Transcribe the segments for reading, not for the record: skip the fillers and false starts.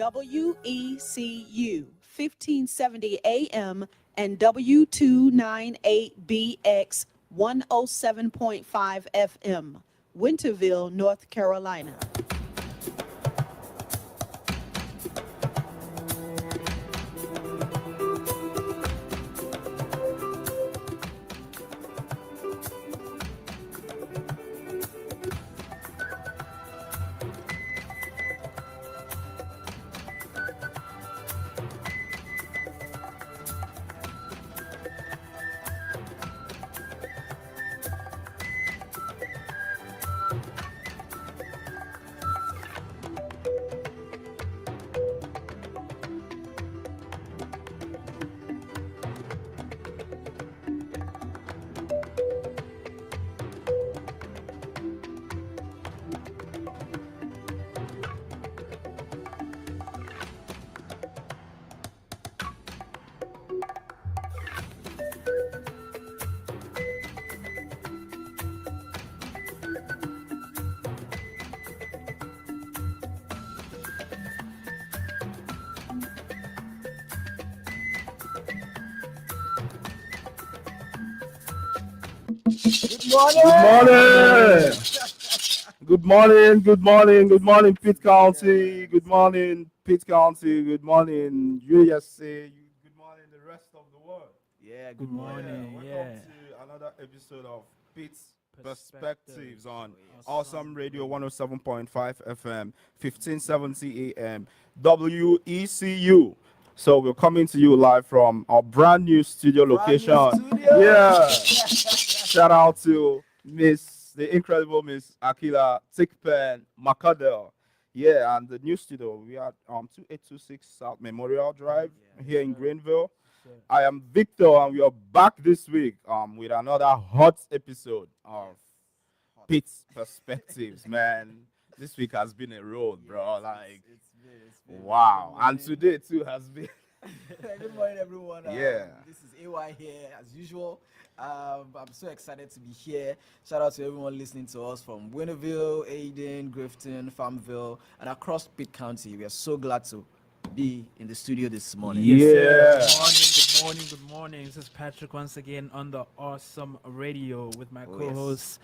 WECU 1570 AM and W298BX 107.5 FM, Winterville, North Carolina. Morning. Good morning, good morning, good morning, Pitt County. Good morning, Pitt County. Good morning, USA. Good morning, the rest of the world. Yeah, Good morning. Welcome to another episode of Pitt Perspectives on Awesome Radio 107.5 FM, 1570 AM, WECU. So we're coming to you live from our brand new studio location. Yeah. Shout out to the incredible Miss Akila Tickpen Makadel. Yeah, and the new studio. We are 2826 South Memorial Drive here in Greenville. I am Victor, and we are back this week with another hot episode of Pitt's Perspectives. Man, this week has been a road, bro. It's been Wow, and today too has been. Good morning, everyone. Yeah. This is AY here, as usual. I'm so excited to be here. Shout out to everyone listening to us from Winterville, Aden, Grifton, Farmville, and across Pitt County. We are so glad to be in the studio this morning. Yeah. Good morning. Good morning. This is Patrick once again on the Awesome Radio with my co-hosts.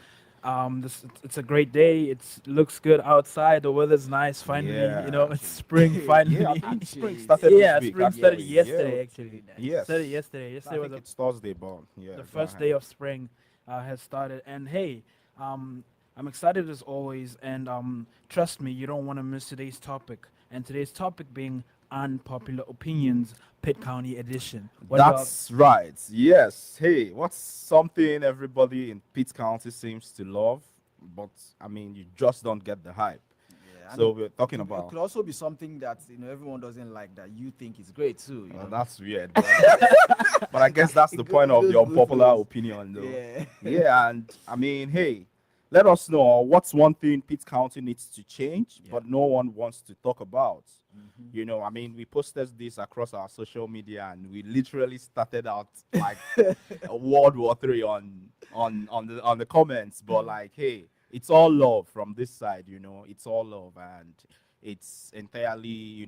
It's a great day. It looks good outside. The weather's nice. Finally, Yeah. it's spring. Finally, Spring started this week. spring started actually. yesterday. Yeah. Actually, Yes. started yesterday. I Yesterday think was it's Thursday, but yeah. the go first ahead. day of spring has started. And hey, I'm excited as always. And trust me, you don't want to miss today's topic. And today's topic being unpopular opinions, Pitt County edition. What about- That's right. Yes. Hey, what's something everybody in Pitt County seems to love, but I mean, you just don't get the hype. Yeah, So and we're talking it about. could also be something that everyone doesn't like that you think is great too. That's weird. But I guess that's the It point of goes the both unpopular ways. opinion, though. Yeah. Yeah, and I mean, hey, let us know what's one thing Pitt County needs to change, Yeah. but no one wants to talk about. Mhm. I mean, we posted this across our social media, and we literally started out like a World War III on the comments. But like, hey, it's all love from this side. It's all love, and it's entirely,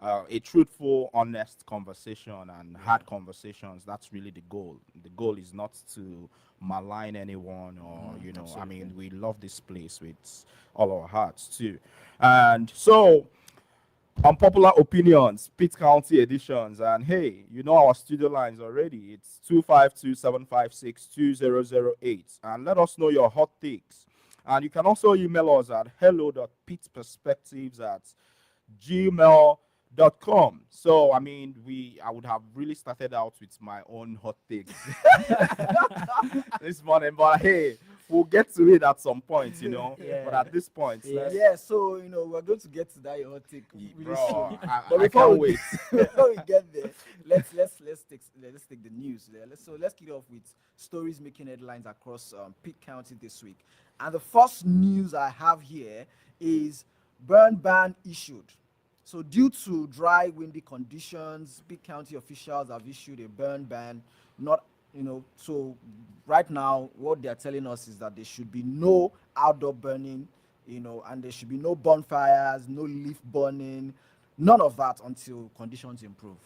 a truthful, honest conversation and hard conversations. That's really the goal. The goal is not to malign anyone or, I mean, we love this place with all our hearts too. And so, unpopular opinions, Pitt County editions. And hey, you know our studio lines already. It's 252-756-2008. And let us know your hot takes. And you can also email us at hello.pittperspectives@gmail.com. So I mean, I would have really started out with my own hot takes this morning, but hey, we'll get to it at some point, Yeah. But at this point, Yeah, so we're going to get to that your take really bro, soon. I But can't before wait. before we get there, let's take the news there. Let's kick it off with stories making headlines across Pitt County this week. And the first news I have here is burn ban issued. So due to dry, windy conditions, Pitt County officials have issued a burn ban. Not so right now what they are telling us is that there should be no outdoor burning, and there should be no bonfires, no leaf burning, none of that until conditions improve.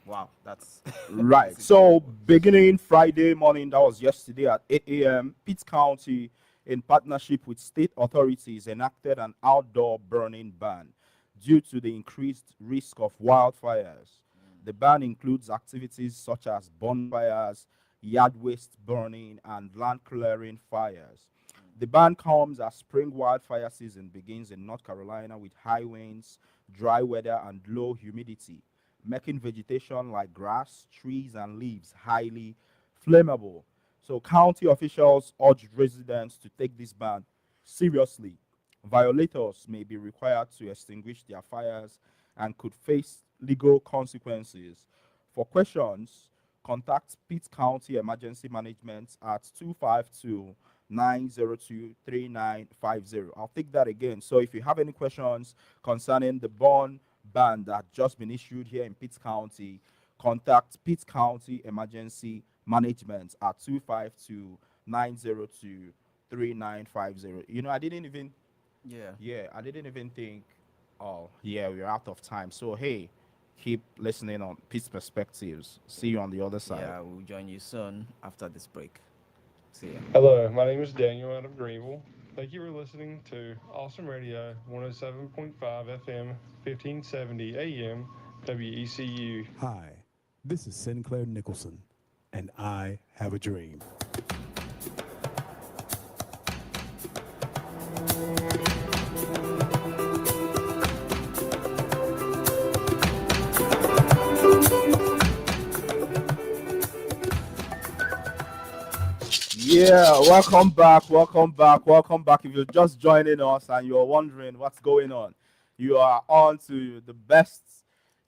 Wow, that's Right. that's So incredible. beginning Friday morning, that was yesterday at 8 a.m., Pitt County, in partnership with state authorities, enacted an outdoor burning ban due to the increased risk of wildfires. The ban includes activities such as bonfires, yard waste burning, and land clearing fires. The ban comes as spring wildfire season begins in North Carolina with high winds, dry weather, and low humidity, making vegetation like grass, trees, and leaves highly flammable. So, county officials urge residents to take this ban seriously. Violators may be required to extinguish their fires and could face legal consequences. For questions, contact Pitt County Emergency Management at 252 902 3950. I'll take that again. So, if you have any questions concerning the bond ban that just been issued here in Pitt County, contact Pitt County Emergency Management at 252 902 3950. I didn't even, Yeah. yeah, I didn't even think, oh, yeah, we're out of time. So, hey, keep listening on Pitt Perspectives. See you on the other side. Yeah, we'll join you soon after this break. See ya. Hello, my name is Daniel out of Greenville. Thank you for listening to Awesome Radio 107.5 FM, 1570 AM, WECU. Hi, this is Sinclair Nicholson, and I have a dream. Yeah, welcome back, welcome back, welcome back. If you're just joining us and you're wondering what's going on, you are on to the best,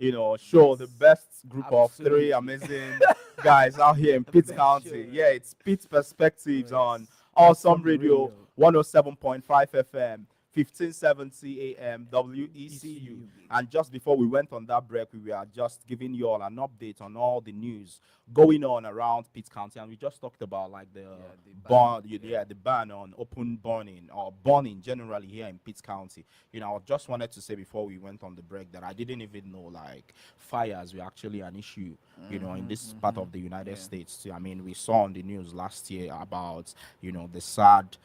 show, the best group of three Absolutely. amazing guys out here in The Pitt best County. show, Yeah, it's Pitt Perspectives Oh, on yes. Awesome Radio 107.5 FM, 1570 AM, WECU. And just before we went on that break, we were just giving you all an update on all the news going on around Pitt County, and we just talked about like the the ban, ban, the ban on open burning or burning generally here in Pitt County. I just wanted to say before we went on the break that I didn't even know like fires were actually an issue, in this part of the United States too. I mean, we saw on the news last year about the sad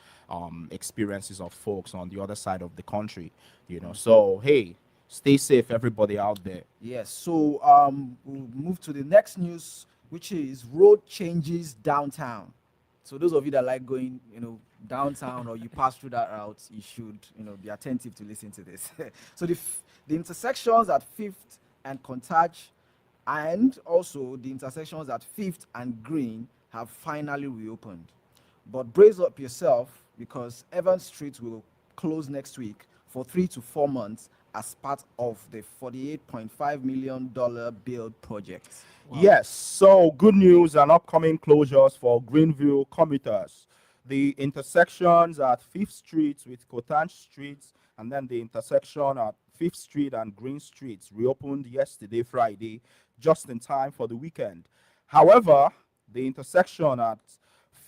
experiences of folks on the other side of the country. So hey, stay safe, everybody out there. Yes. So we'll move to the next news, which is road changes downtown. So those of you that like going, downtown or you pass through that route, you should, be attentive to listen to this. So the intersections at Fifth and Contage, and also the intersections at Fifth and Green have finally reopened. But brace up yourself because Evans Street will close next week for 3 to 4 months as part of the $48.5 million build project. Yes, so good news and upcoming closures for Greenville commuters. The intersections at 5th Street with Cotange Street and then the intersection at 5th Street and Green Street reopened yesterday, Friday, just in time for the weekend. However, the intersection at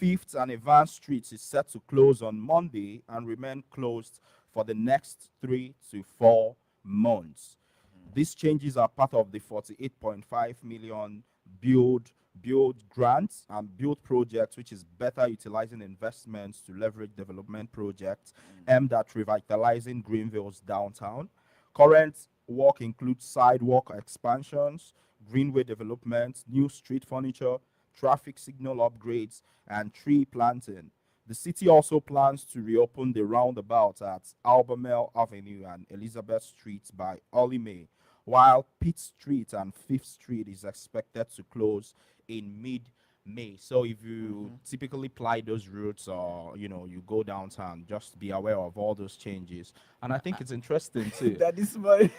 5th and Evans Streets is set to close on Monday and remain closed for the next 3 to 4 months. These changes are part of the 48.5 million build grants and build projects, which is better utilizing investments to leverage development projects aimed at revitalizing Greenville's downtown. Current work includes sidewalk expansions, greenway development, new street furniture, traffic signal upgrades, and tree planting. The city also plans to reopen the roundabout at Albemarle Avenue and Elizabeth Street by early May, while Pitt Street and 5th Street is expected to close in mid-May. So if you typically ply those routes or you go downtown, just be aware of all those changes. And I think it's interesting too. That is my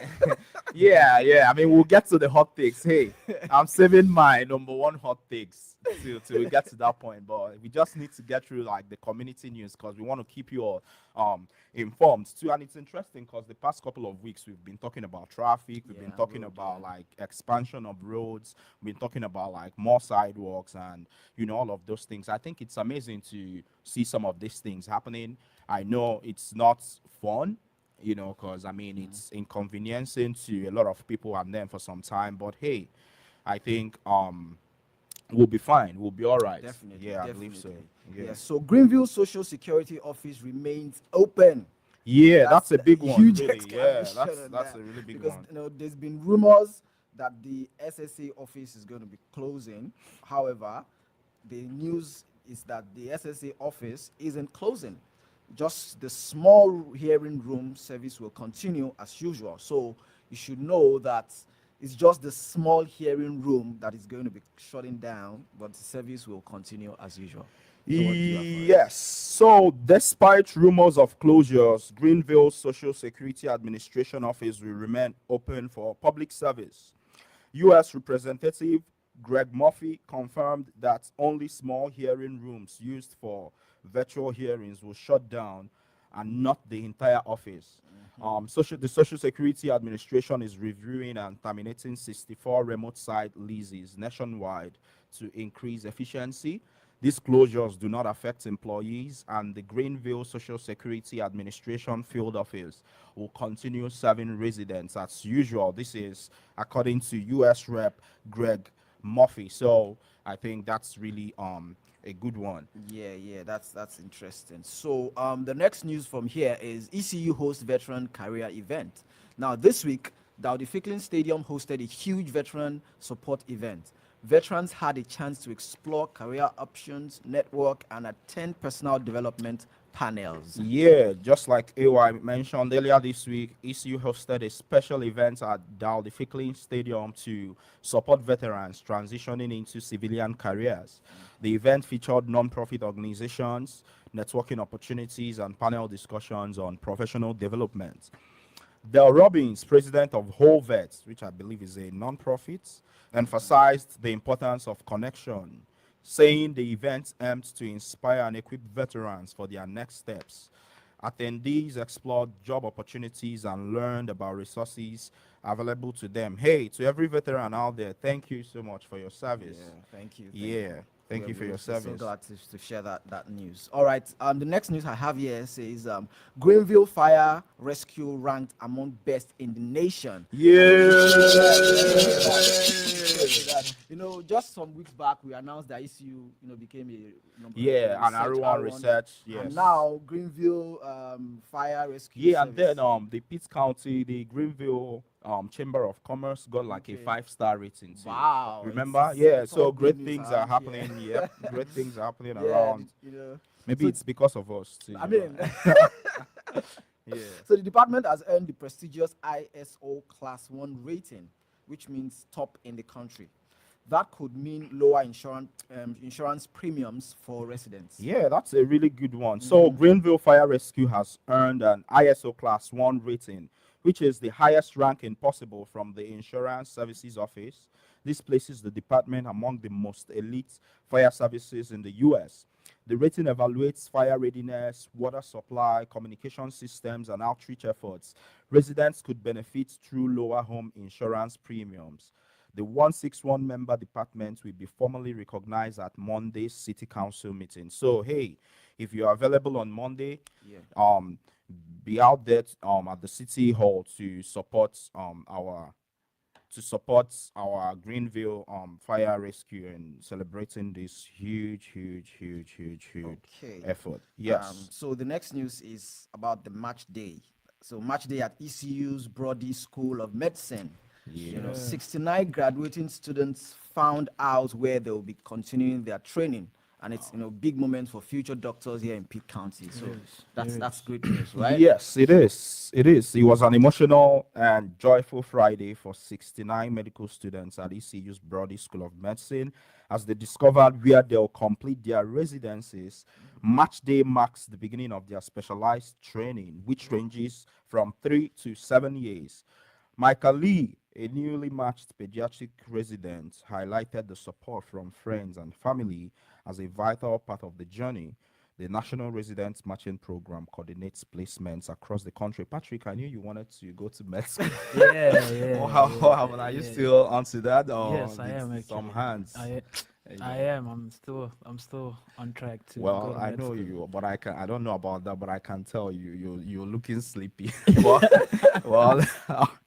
Yeah. I mean, we'll get to the hot takes. Hey, I'm saving my number one hot takes till we get to that point. But we just need to get through like the community news because we want to keep you all informed too. And it's interesting because the past couple of weeks we've been talking about traffic, we've been talking about like expansion of roads, we've been talking about like more sidewalks and all of those things. I think it's amazing to see some of these things happening. I know it's not fun. because I mean it's inconveniencing to a lot of people and then for some time. But hey, I think we'll be fine. We'll be all right. Definitely, Yeah, I believe so. definitely. Yeah. Yeah. So Greenville Social Security Office remains open. Yeah, that's a big one. Huge Really. Yeah, exclamation on that's that. a really big Because one. there's been rumors that the SSA office is going to be closing. However, the news is that the SSA office isn't closing. Just the small hearing room service will continue as usual. So you should know that it's just the small hearing room that is going to be shutting down, but the service will continue as usual. So what do you have for us? Yes. So, despite rumors of closures, Greenville Social Security Administration office will remain open for public service. U.S. Representative Greg Murphy confirmed that only small hearing rooms used for virtual hearings will shut down and not the entire office. The Social Security Administration is reviewing and terminating 64 remote site leases nationwide to increase efficiency. These closures do not affect employees, and the Greenville Social Security Administration field office will continue serving residents as usual. This is according to U.S. Rep. Greg Murphy. So I think that's really a good one. Yeah, that's interesting. So the next news from here is ECU hosts veteran career event. Now this week, Dowdy Ficklin Stadium hosted a huge veteran support event. Veterans had a chance to explore career options, network, and attend personal development panels. Yeah, just like AY mentioned earlier this week, ECU hosted a special event at Dowdy Ficklin Stadium to support veterans transitioning into civilian careers. The event featured non-profit organizations, networking opportunities, and panel discussions on professional development. Del Robbins, president of Whole Vets, which I believe is a non-profit, emphasized the importance of connection, saying the event aimed to inspire and equip veterans for their next steps. Attendees explored job opportunities and learned about resources available to them. Hey, to every veteran out there, thank you so much for your service. Yeah, thank you. Yeah, thank you for your We're service. so glad to share that news. All right. The next news I have here says Greenville Fire Rescue ranked among best in the nation. Just some weeks back we announced that ECU, became a number. Yeah, a and everyone R1, research. Yes. And now Greenville Fire Rescue. Yeah, and then Service. the Pitt County, the Greenville Chamber of Commerce got like a 5-star rating too. Wow. Remember? it's Yeah, all so good great news things around are happening. here. Yep, great things are happening Yeah, around. Maybe so- it's because of us too. I you mean, know. Yeah. so the department has earned the prestigious ISO Class 1 rating, which means top in the country. That could mean lower insurance premiums for residents. Yeah, that's a really good one. So Greenville Fire Rescue has earned an ISO Class 1 rating, which is the highest ranking possible from the Insurance Services Office. This places the department among the most elite fire services in the U.S. The rating evaluates fire readiness, water supply, communication systems, and outreach efforts. Residents could benefit through lower home insurance premiums. The 161 member department will be formally recognized at Monday's City Council meeting. So, hey, if you are available on Monday, be out there at the City Hall to support our Greenville fire rescue and celebrating this huge Okay. effort. Yes. So the next news is about the match day. So match day at ECU's Brody School of Medicine. 69 graduating students found out where they will be continuing their training, and it's big moment for future doctors here in Pitt County. So that's great news, right? Yes, it is. It is. It was an emotional and joyful Friday for 69 medical students at ECU's Brody School of Medicine as they discovered where they'll complete their residencies. Match day marks the beginning of their specialized training, which ranges from 3 to 7 years. Michael Lee, a newly matched pediatric resident, highlighted the support from friends and family as a vital part of the journey. The National Residents Matching Program coordinates placements across the country. Patrick, I knew you wanted to go to med school. Yeah. Are you still onto that? Or Yes, I am. some Actually. hands? I am. I'm still on track to go Well, to I med know school. you, but I don't know about that, but I can tell you're looking sleepy. But well,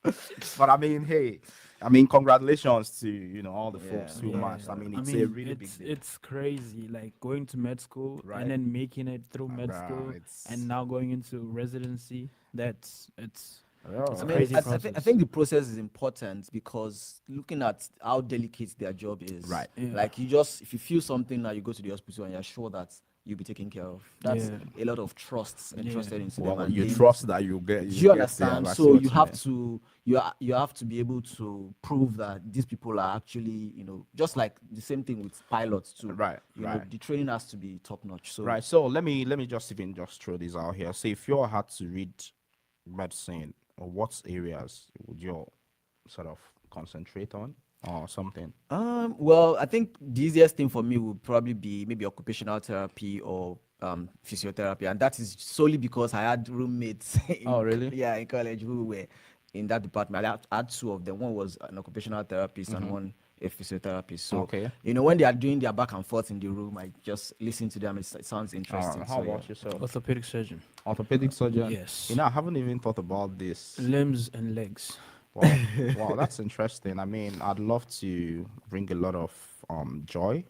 but I mean, hey, I mean, congratulations to all the Yeah. folks who Yeah, matched. I mean, I it's a mean really big it's deal, it's crazy. Like going to med school right? and then making it through med Bruh, school it's and now going into residency. It's I a oh, mean, crazy I process. think the process is important because looking at how delicate their job is, right. Yeah, like you just, if you feel something now, you go to the hospital and you're sure that you'll be taken care of. That's yeah, a lot of trust yeah. entrusted into them, Well, and you they need to. trust that Do you you get yeah, understand? I see So what you you have mean. to you have to be able to prove that these people are actually, just like the same thing with pilots too. Right, You know, right. the training has to be top notch. So Right. So let me just throw this out here. Say if you had to read medicine, or what areas would you sort of concentrate on or something? well, I think the easiest thing for me would probably be maybe occupational therapy or physiotherapy, and that is solely because I had roommates Oh, really? in college who were in that department. I had two of them. One was an occupational therapist and one a physiotherapist. So Okay. when they are doing their back and forth in the room, I just listen to them. It sounds interesting. How So yeah. about yourself? Orthopedic surgeon. Orthopedic surgeon. Yes. I haven't even thought about this. Limbs and legs. Wow, wow, that's interesting. I mean, I'd love to bring a lot of joy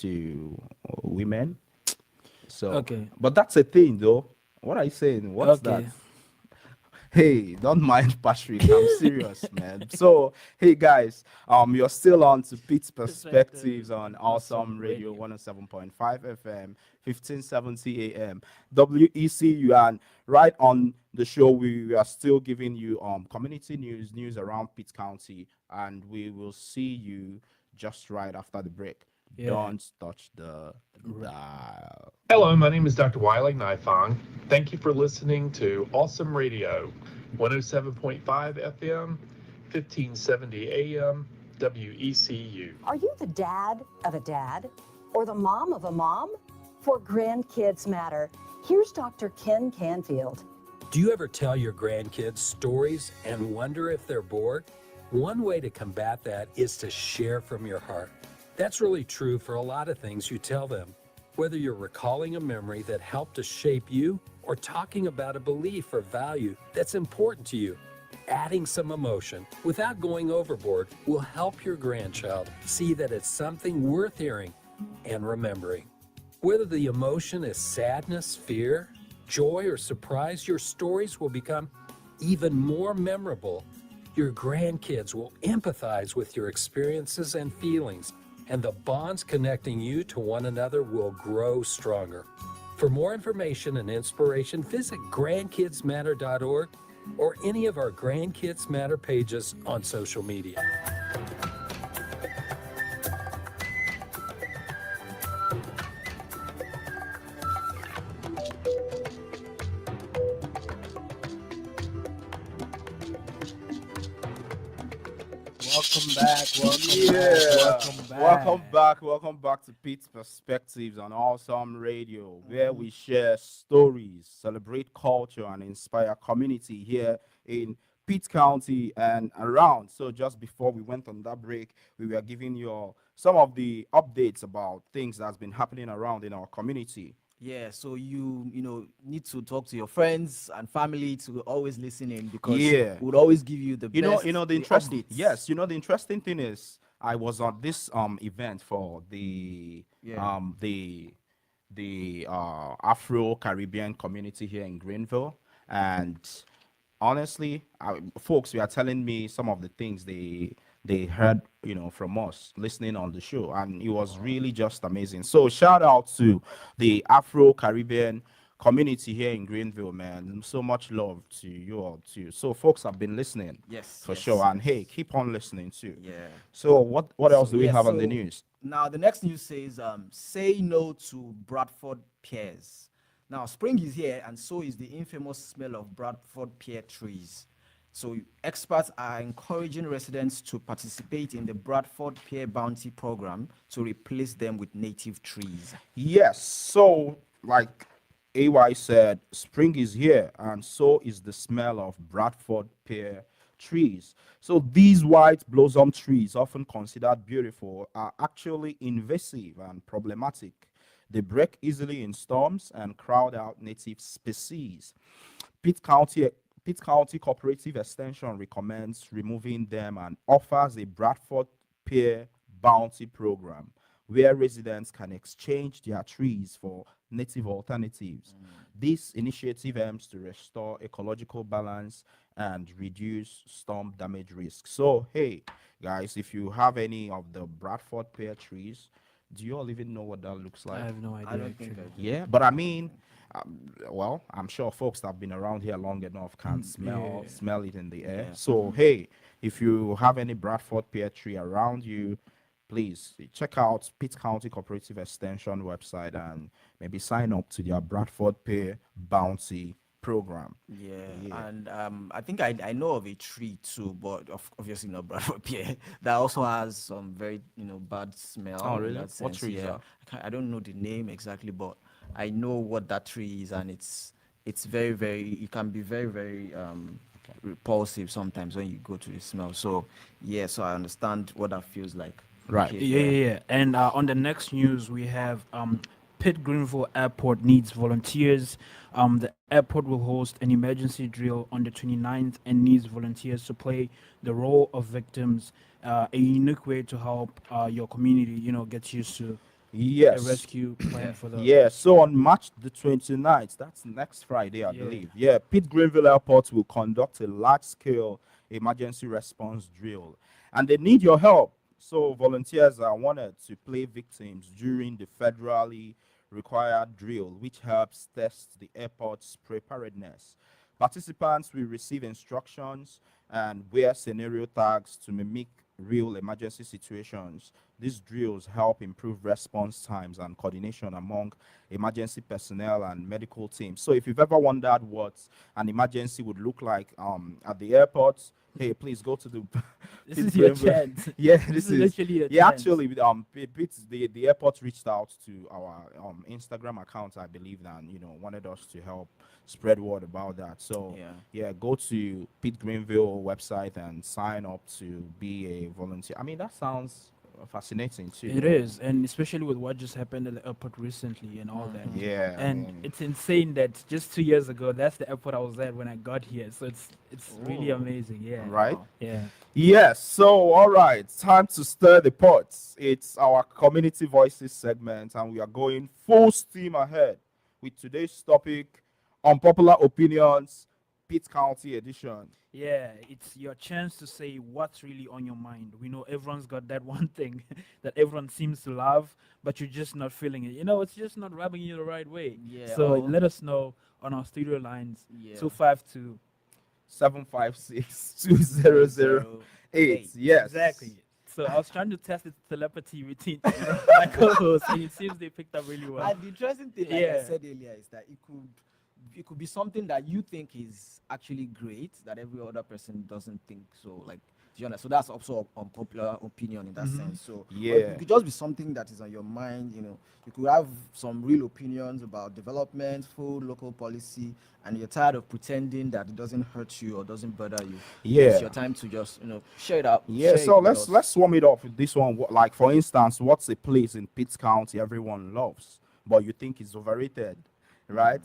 to women. So, Okay. but that's a thing, though. What are you saying? What's that? Okay. Hey, don't mind Patrick. I'm serious, man. So, hey guys, you're still on to Pitt Perspectives on Awesome Radio 107.5 FM, 1570 AM, WECU, and right on the show we are still giving you community news around Pitt County, and we will see you just right after the break. Yeah. Don't touch the dial. Hello, my name is Dr. Wiley Nifong. Thank you for listening to Awesome Radio, 107.5 FM, 1570 AM, WECU. Are you the dad of a dad or the mom of a mom? For Grandkids Matter, here's Dr. Ken Canfield. Do you ever tell your grandkids stories and wonder if they're bored? One way to combat that is to share from your heart. That's really true for a lot of things you tell them. Whether you're recalling a memory that helped to shape you or talking about a belief or value that's important to you, adding some emotion without going overboard will help your grandchild see that it's something worth hearing and remembering. Whether the emotion is sadness, fear, joy, or surprise, your stories will become even more memorable. Your grandkids will empathize with your experiences and feelings, and the bonds connecting you to one another will grow stronger. For more information and inspiration, visit grandkidsmatter.org or any of our Grandkids Matter pages on social media. Welcome back. Welcome back to Pete's Perspectives on Awesome Radio, where we share stories, celebrate culture, and inspire community here in Pitt County and around. So just before we went on that break, we were giving you all some of the updates about things that's been happening around in our community. Yeah, so you need to talk to your friends and family to always listen in because Yeah. we'll always give you the best, The the interesting updates. yes, the interesting thing is I was on this event for the Yeah. Afro Caribbean community here in Greenville, and honestly, folks were telling me some of the things they heard, from us listening on the show, and it was really just amazing. So shout out to the Afro Caribbean community here in Greenville, man. So much love to you all too. So folks have been listening, Yes, for yes, sure, and hey, yes. keep on listening too. Yeah. So what else do we Yeah, have on the so news? Now the next news says say no to Bradford pears. Now spring is here and so is the infamous smell of Bradford pear trees. So experts are encouraging residents to participate in the Bradford Pear Bounty program to replace them with native trees. Yes. So, like AY said, spring is here, and so is the smell of Bradford pear trees. So these white blossom trees, often considered beautiful, are actually invasive and problematic. They break easily in storms and crowd out native species. Pitt County Pitt County Cooperative Extension recommends removing them and offers a Bradford Peer Bounty program where residents can exchange their trees for native alternatives. This initiative aims to restore ecological balance and reduce storm damage risk. So, hey, guys, if you have any of the Bradford pear trees, do you all even know what that looks I like? have no idea. I don't think actually. I do. Yeah, but I mean, well, I'm sure folks that have been around here long enough can yeah. smell it in the air. Yeah. So hey, if you have any Bradford pear tree around you, please check out Pitt County Cooperative Extension website and maybe sign up to their Bradford Pear Bounty program. Yeah, Yeah. and I think I know of a tree too, but obviously not Bradford pear that also has some very bad smell Oh, in really? that What sense. tree is Yeah, that? I don't know the name exactly, but I know what that tree is, and it's very it can be very repulsive sometimes when you go to the smell. So yeah, so I understand what that feels like. Right. Okay, Yeah, yeah, yeah. And on the next news, we have Pitt Greenville Airport needs volunteers. The airport will host an emergency drill on the 29th and needs volunteers to play the role of victims. A unique way to help your community, get used to a Yes. rescue plan for the Yeah, rescue. so on March the 29th, that's next Friday, I Yeah. believe. Yeah, Pitt Greenville Airport will conduct a large scale emergency response drill, and they need your help. So, volunteers are wanted to play victims during the federally required drill, which helps test the airport's preparedness. Participants will receive instructions and wear scenario tags to mimic real emergency situations. These drills help improve response times and coordination among emergency personnel and medical teams. So if you've ever wondered what an emergency would look like at the airport, hey, please go to the This Pitt is your Greenville. chance. Yeah, This this is is literally your yeah. chance. Actually, the airport reached out to our Instagram account, I believe, and wanted us to help spread word about that. So yeah. yeah, go to Pitt Greenville website and sign up to be a volunteer. I mean, that sounds fascinating too. It is, and especially with what just happened at the airport recently and all that. Yeah, I And mean, it's insane that just 2 years ago, that's the airport I was at when I got here. So it's really Oh, amazing. Yeah. right? wow. Yeah. Yes. So, all right, time to stir the pots. It's our community voices segment, and we are going full steam ahead with today's topic: unpopular opinions, Pitt County edition. Yeah, it's your chance to say what's really on your mind. We know everyone's got that one thing that everyone seems to love, but you're just not feeling it. It's just not rubbing you the right way. Yeah. So Oh, let us know on our studio lines yeah. 252. 756 2008. Yes. Exactly. So I was trying to test the telepathy between my co-hosts, and it seems they picked up really well. And the interesting thing, like I Yeah. said earlier, is that it could be something that you think is actually great that every other person doesn't think so. Like, do you understand? So that's also an unpopular opinion in that sense. So or Yeah. it could just be something that is on your mind. You could have some real opinions about development, food, local policy, and you're tired of pretending that it doesn't hurt you or doesn't bother you. Yeah. It's your time to just share it out. Yeah, share so it with let's us. sum it up with this one. Like for instance, what's a place in Pitt County everyone loves, but you think is overrated, right?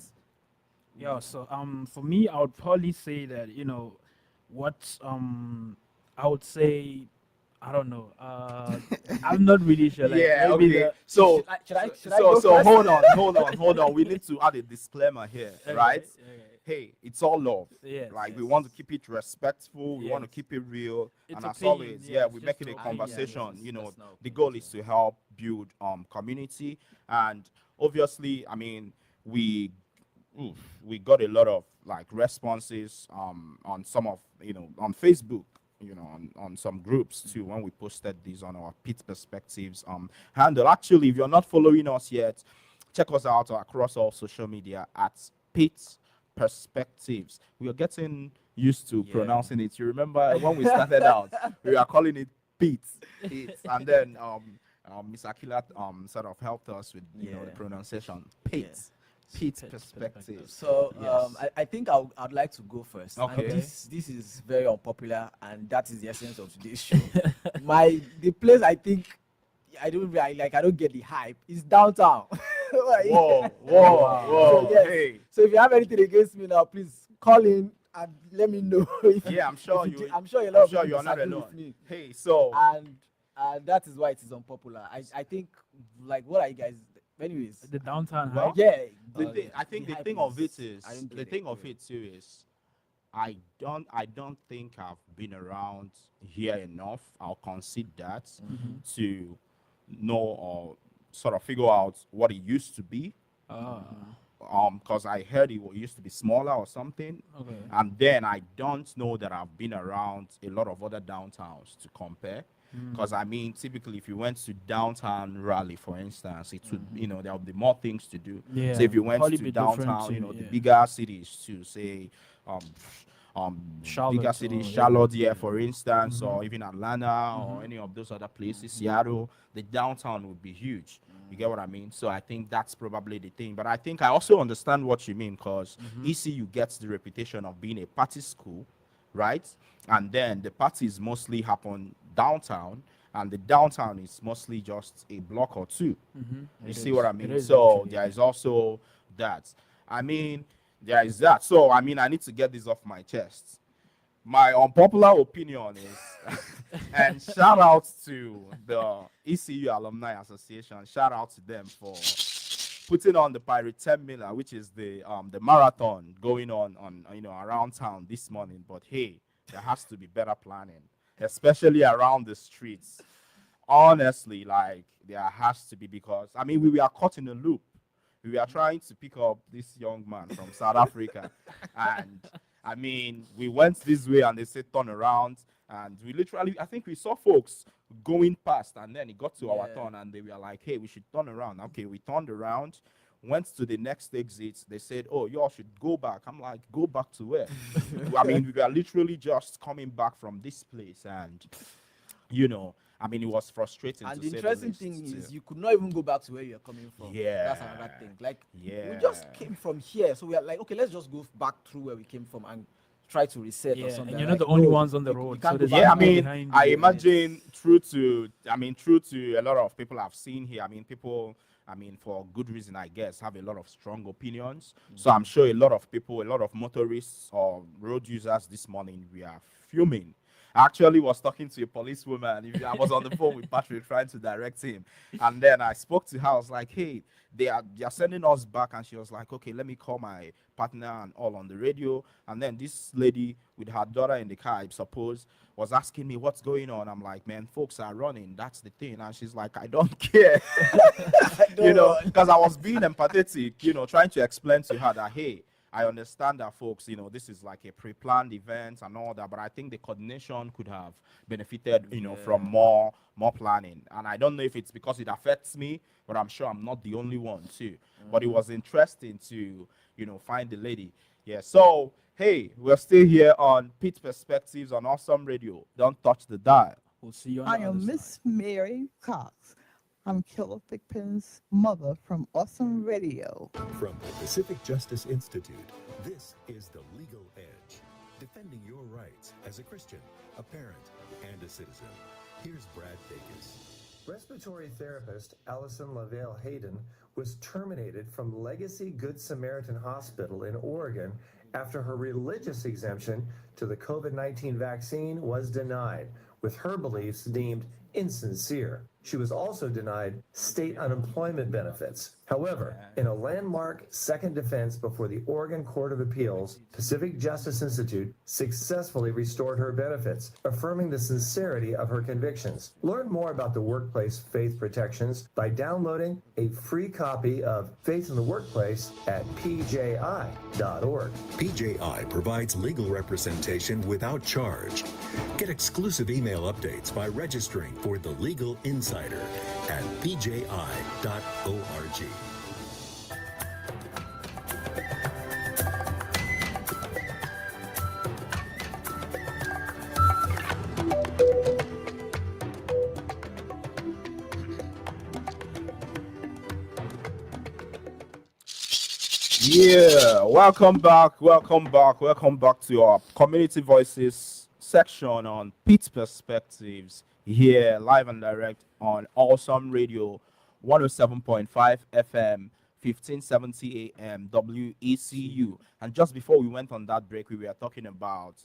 Yeah, so for me I would probably say that, what I would say, I don't know. I'm not really sure. Like Yeah, maybe okay. the So Should I go so first? hold on. We need to add a disclaimer here, right? okay. Hey, it's all love. Yes, Like we yes. want to keep it respectful. We want to Yes. keep it real. It's And as opinion, always, yeah, it's we just make it an a opinion, conversation. yes, You know, personal the opinion, goal yeah. is to help build community. And obviously, I mean, we we got a lot of like responses on some of on Facebook, on some groups too when we posted these on our Pitt Perspectives handle. Actually, if you're not following us yet, check us out across all social media at Pitt Perspectives. We are getting used to Yeah. pronouncing it. You remember when we started out, we were calling it Pitt, and then Miss Akila sort of helped us with the Yeah. pronunciation Pitt. Yeah. Pitt Perspectives. So Yes. I think I'd like to go first. And Okay. this is very unpopular, and that is the essence of today's show. The place I think I don't get the hype is downtown. Whoa, whoa, Wow. whoa. So, yes. Hey. So if you have anything against me now, please call in and let me know. Yeah, I'm sure if you. I'm sure a lot of people you're not disagree alone. with me. Hey, so And that is why it is unpopular. I think, like, what are you guys? Anyways, The downtown Well, hype. yeah. I think the hype thing of it I is don't the get thing it, of yeah. it too is I don't think I've been around here enough. I'll concede that to know or sort of figure out what it used to be. Because I heard it used to be smaller or something. Okay. And then I don't know that I've been around a lot of other downtowns to compare. Because I mean, typically, if you went to downtown Raleigh, for instance, it would there would be more things to do. Yeah. So if you went Probably to be different downtown, too, the yeah. bigger cities to say, Charlotte bigger cities, or- Charlotte, yeah, for instance, or even Atlanta or any of those other places, Seattle, the downtown would be huge. You get what I mean? So I think that's probably the thing. But I think I also understand what you mean because ECU gets the reputation of being a party school, right? And then the parties mostly happen downtown, and the downtown is mostly just a block or two. You see what I mean? is So actually, there is also that. I mean, there is that. So I mean, I need to get this off my chest. My unpopular opinion is, and shout out to the ECU Alumni Association. Shout out to them for putting on the Pirate 10 Miller, which is the marathon going on around town this morning. But hey, there has to be better planning, especially around the streets. Honestly, like there has to be, because I mean we were caught in a loop. We were trying to pick up this young man from South Africa, and I mean we went this way and they said turn around, and we literally, I think we saw folks going past, and then it got to our turn and they were like, hey, we should turn around. Okay, we turned around, went to the next exit. They said, oh, y'all should go back. I'm like, go back to where? I mean, we were literally just coming back from this place, and I mean, it was frustrating. And to the say interesting least, thing too. is you could not even go back to where you're coming from. Yeah. That's another thing. Like, we Yeah. just came from here. So we are like, okay, let's just go back through where we came from and try to reset Yeah, or and something. you're not Like, the only no, ones on the you road, can't so go there's back. Yeah, I people mean, behind I you. imagine true to a lot of people I've seen here. I mean, people, for good reason, I guess, have a lot of strong opinions. So I'm sure a lot of people, a lot of motorists or road users this morning, we are fuming. I actually was talking to a policewoman. I was on the phone with Patrick trying to direct him. And then I spoke to her. I was like, hey, they are sending us back. And she was like, okay, let me call my partner and all on the radio. And then this lady with her daughter in the car, I suppose, was asking me what's going on. I'm like, man, folks are running. That's the thing. And she's like, I don't care. Because I was being empathetic, trying to explain to her that, hey, I understand that, folks, this is like a pre-planned event and all that, but I think the coordination could have benefited, from more planning. And I don't know if it's because it affects me, but I'm sure I'm not the only one too. But it was interesting to, find the lady. Yeah. So, hey, we're still here on Pitt Perspectives on Awesome Radio. Don't touch the dial. We'll see you on I the other am side. Miss Mary Cox. I'm Killer Pickpen's mother from Awesome Radio. From the Pacific Justice Institute, this is The Legal Edge, defending your rights as a Christian, a parent, and a citizen. Here's Brad Dacus. Respiratory therapist Allison Lavelle Hayden was terminated from Legacy Good Samaritan Hospital in Oregon after her religious exemption to the COVID-19 vaccine was denied, with her beliefs deemed insincere. She was also denied state unemployment benefits. However, in a landmark second defense before the Oregon Court of Appeals, Pacific Justice Institute successfully restored her benefits, affirming the sincerity of her convictions. Learn more about the workplace faith protections by downloading a free copy of Faith in the Workplace at pji.org. PJI provides legal representation without charge. Get exclusive email updates by registering for The Legal Insider at pji.org. Yeah, welcome back, welcome back to our Community Voices section on Pitt Perspectives here, live and direct on Awesome Radio 107.5 FM, 1570 AM, WECU. And just before we went on that break, we were talking about,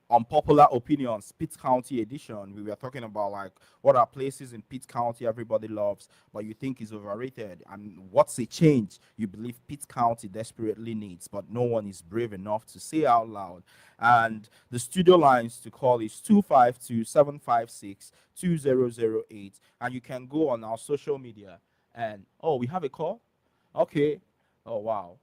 unpopular opinions, Pitt County edition. We were talking about like what are places in Pitt County everybody loves, but you think is overrated, and what's a change you believe Pitt County desperately needs, but no one is brave enough to say out loud. And the studio lines to call is 252-756-2008, and you can go on our social media. And oh, we have a call. Okay. Oh wow.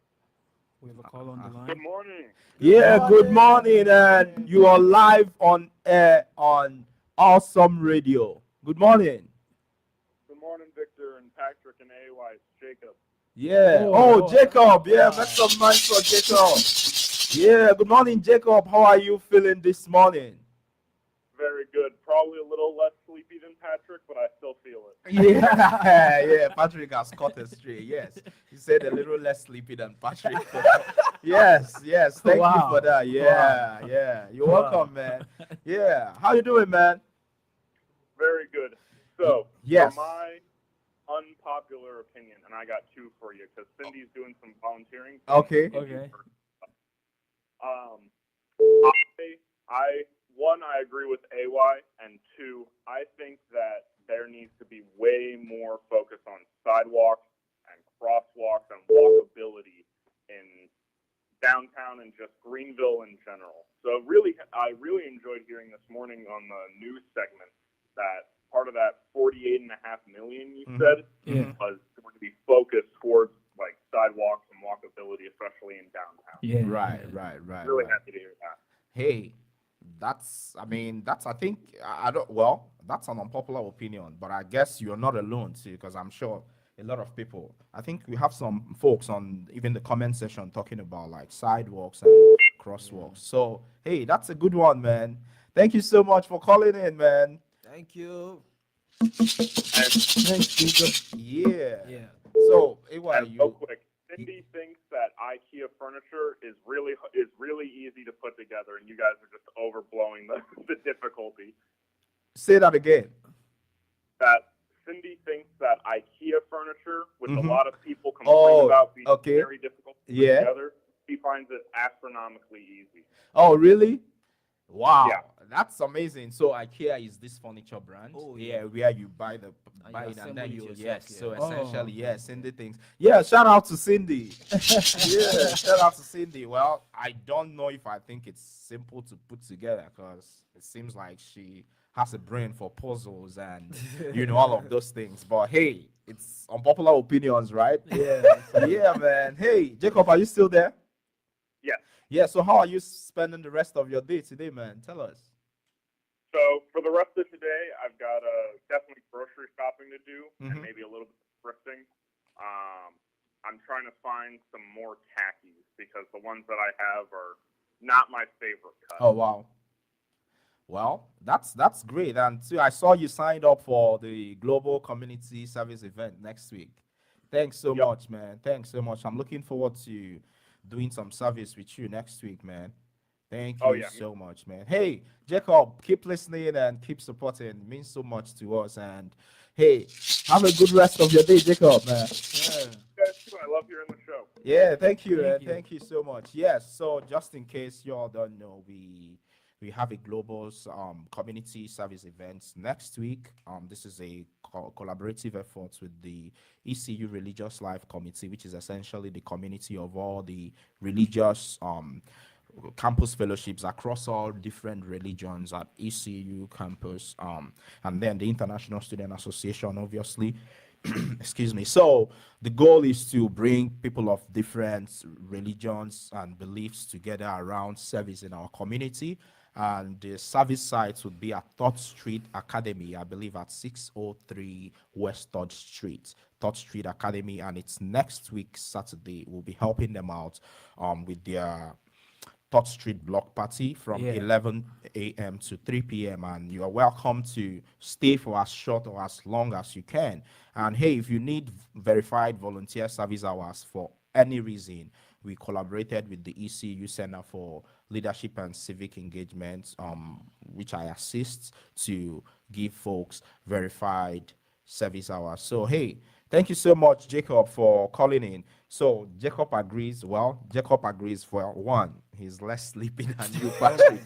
We have a call on the line. Good morning. Yeah, good morning, and you are live on air on Awesome Radio. Good morning. Good morning, Victor and Patrick and AY. It's Jacob. Yeah. Oh, Jacob. Yeah, make some noise for Jacob. Yeah. Good morning, Jacob. How are you feeling this morning? Very good. Probably a little less sleepy than Patrick, but I still feel it. Yeah, yeah. Patrick has caught a stray. Yes, he said a little less sleepy than Patrick. Yes. Thank you for that. Yeah, yeah. You're welcome, man. Yeah. How you doing, man? Very good. So, yes. for my unpopular opinion, and I got two for you because Cindy's doing some volunteering. Okay. I agree with AY, and two, I think that there needs to be way more focus on sidewalks and crosswalks and walkability in downtown and just Greenville in general. So I really enjoyed hearing this morning on the news segment that part of that $48.5 million you said was going to be focused towards like sidewalks and walkability, especially in downtown. Yeah. Right. Really happy to hear that. Hey, that's an unpopular opinion, but I guess you're not alone too, because I'm sure a lot of people, I think we have some folks on even the comment section talking about like sidewalks and crosswalks. So hey, that's a good one, man. Thank you so much for calling in, man. Thank you. Thanks, Jacob. Yeah. So real quick, Cindy thinks that IKEA furniture is really easy to put together, and you guys are just overblowing the difficulty. Say that again. That Cindy thinks that IKEA furniture, which a lot of people complain about being very difficult to put together, she finds it astronomically easy. Oh, really? Wow, yeah. That's amazing. So IKEA is this furniture brand, where you buy it and then you So essentially, Cindy thinks. Yeah, shout out to Cindy. Shout out to Cindy. Well, I don't know if I think it's simple to put together because it seems like she has a brain for puzzles and all of those things. But hey, it's unpopular opinions, right? Yeah, man. Hey, Jacob, are you still there? Yeah, so how are you spending the rest of your day today, man? Tell us. So for the rest of today, I've got definitely grocery shopping to do and maybe a little bit of thrifting. I'm trying to find some more khakis because the ones that I have are not my favorite cut. Oh, wow. Well, that's great. And too, I saw you signed up for the Global Community Service event next week. Thanks so much, man. Thanks so much. I'm looking forward to doing some service with you next week, man. Thank you so much, man. Hey, Jacob, keep listening and keep supporting. It means so much to us. And hey, have a good rest of your day, Jacob, man. You guys too. I love hearing the show. Yeah, thank you, man. Thank you so much. Yes, so just in case you all don't know, we have a global community service event next week. This is a collaborative effort with the ECU Religious Life Committee, which is essentially the community of all the religious campus fellowships across all different religions at ECU campus, and then the International Student Association, obviously. Excuse me. So the goal is to bring people of different religions and beliefs together around service in our community. And the service sites would be at Third Street Academy, I believe at 603 West Third Street Academy. And it's next week, Saturday. We'll be helping them out with their Third Street block party from 11 a.m. to 3 p.m. And you are welcome to stay for as short or as long as you can. And hey, if you need verified volunteer service hours for any reason. We collaborated with the ECU Center for Leadership and Civic Engagement, which I assist to give folks verified service hours. So, hey, thank you so much, Jacob, for calling in. So, Jacob agrees. Well, Jacob agrees for one, he's less sleeping than you, Patrick.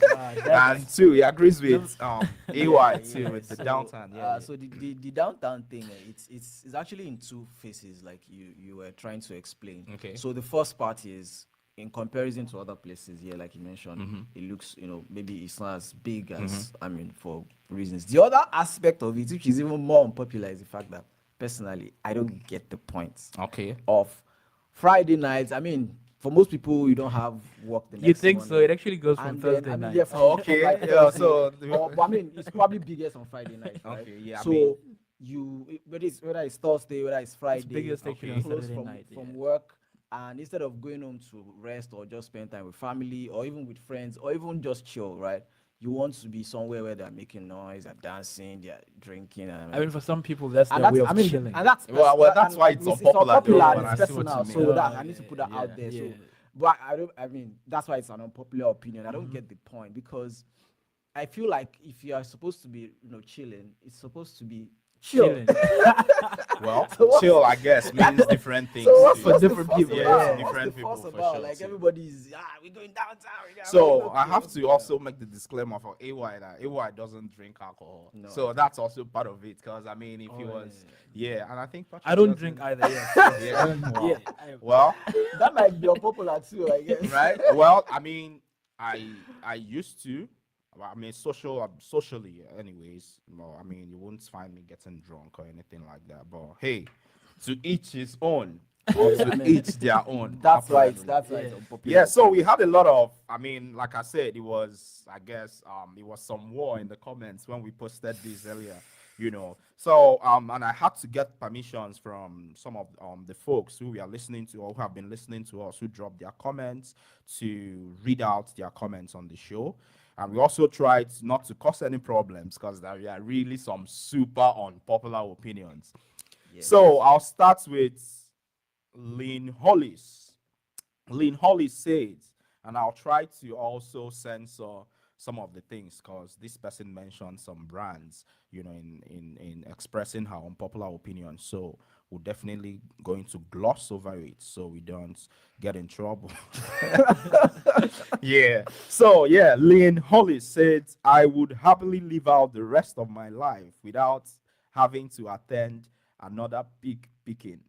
And two, he agrees with AY too, with the downtown. Yeah. So the downtown thing, it's actually in two phases, like you were trying to explain. Okay. So the first part is in comparison to other places here, like you mentioned, it looks, maybe it's not as big as, I mean, for reasons. The other aspect of it, which is even more unpopular, is the fact that personally, I don't get the point. Okay. Of Friday nights. I mean, for most people, you don't have work the next You think morning. so? It actually goes from And Thursday then, I mean, night. yeah, from Okay, like yeah, Thursday. so- But I mean, it's probably biggest on Friday night, right? Okay, yeah, I So mean- whether it's Thursday, whether it's Friday, biggest actually you on close Saturday from, night, from yeah. work, and instead of going home to rest or just spend time with family or even with friends or even just chill, right? You want to be somewhere where they're making noise, they're dancing, they're drinking. I mean, for some people, that's And their way that's, of I mean, chilling. and that's Well, that's and why it's it's unpopular, unpopular though, and and it's I see what you personal. mean. So that Oh, I need to put yeah, that out there. yeah. So, but I mean, that's why it's an unpopular opinion. I don't get the point, because I feel like if you are supposed to be, chilling, it's supposed to be chill. Chilling. Well, So what's- chill, I guess, means different things. So what's, to what's the different fuss people, Yeah, about? to What's different the people, fuss for about? sure, Like too. everybody's we're going downtown. So I have to also make the disclaimer for AY that AY doesn't drink alcohol. No. So that's also part of it. Because I mean, if he Oh, was, yeah, and I think Patrick I don't doesn't- drink either. Yes. Yeah. Wow. Yeah. Well, That might be unpopular too, I guess. right. Well, I mean, I used to. Well, I mean, socially, anyways. Well, I mean, you won't find me getting drunk or anything like that. But hey, to each his own. Or to each their own. That's right. apparently. That's right. Yeah. Unpopular. Yeah, so we had a lot of, I mean, like I said, it was, I guess, it was some war in the comments when we posted this earlier, So, and I had to get permissions from some of the folks who we are listening to or who have been listening to us, who dropped their comments, to read out their comments on the show. And we also tried not to cause any problems, because there are really some super unpopular opinions. Yeah. So I'll start with Lynn Hollis. Lynn Hollis says, and I'll try to also censor some of the things, because this person mentioned some brands, in expressing her unpopular opinion. So we're definitely going to gloss over it so we don't get in trouble. Yeah. So yeah, Lynn Hollis said, I would happily live out the rest of my life without having to attend another pig picking.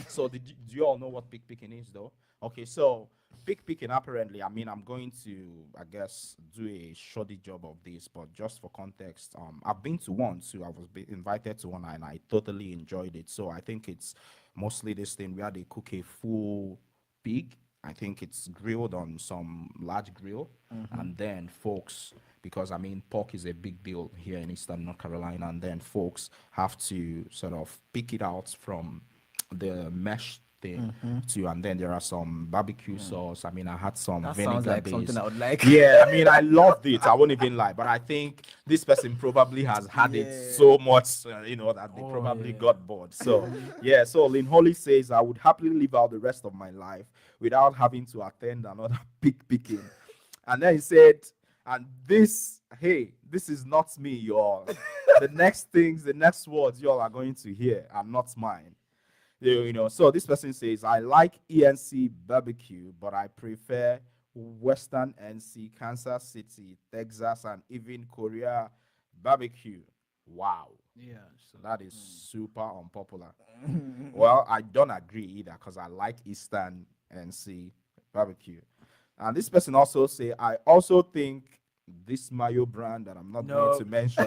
So do you all know what pig picking is, though? Okay, so pig picking, apparently, I mean, I'm going to, I guess, do a shoddy job of this, but just for context, I've been to one, so I was invited to one, and I totally enjoyed it. So I think it's mostly this thing where they cook a full pig. I think it's grilled on some large grill, and then folks, because I mean, pork is a big deal here in Eastern North Carolina, and then folks have to sort of pick it out from the mesh thing too, and then there are some barbecue sauce. I mean, I had some That vinegar sounds like based. something I would like. Yeah, I mean, I loved it. I won't even lie, but I think this person probably has had it Yeah. so much, that they Oh, probably yeah. got bored. So yeah, so Lynn Holly says, I would happily live out the rest of my life without having to attend another pig picking. And then he said, and this is not me, y'all. The next words y'all are going to hear are not mine. So this person says, I like ENC barbecue, but I prefer Western NC, Kansas City, Texas, and even Korea barbecue. Wow. Yeah. So that is super unpopular. Well, I don't agree either, because I like Eastern NC barbecue. And this person also say, I also think this mayo brand that I'm not going to mention